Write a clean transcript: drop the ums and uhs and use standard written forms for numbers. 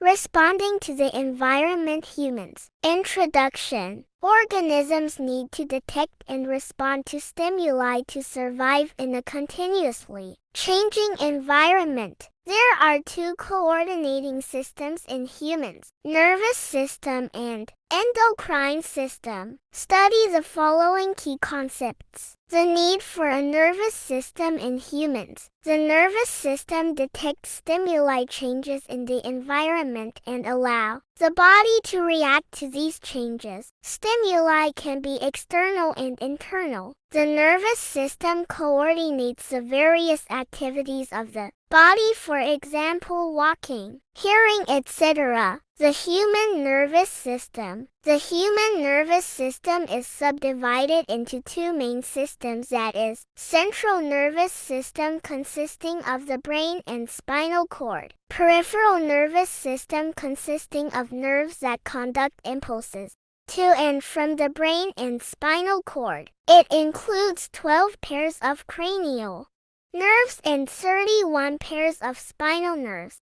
Responding to the environment. Humans. Introduction. Organisms need to detect and respond to stimuli to survive in a continuously changing environment. There are two coordinating systems in humans: nervous system and endocrine system. Study the following key concepts. The need for a nervous system in humans. The nervous system detects stimuli changes in the environment and allow the body to react to these changes. Stimuli can be external and internal. The nervous system coordinates the various activities of the body, for example walking, hearing, etc. The human nervous system. The human nervous system is subdivided into two main systems, that is, central nervous system consisting of the brain and spinal cord, peripheral nervous system consisting of nerves that conduct impulses to and from the brain and spinal cord. It includes 12 pairs of cranial nerves and 31 pairs of spinal nerves.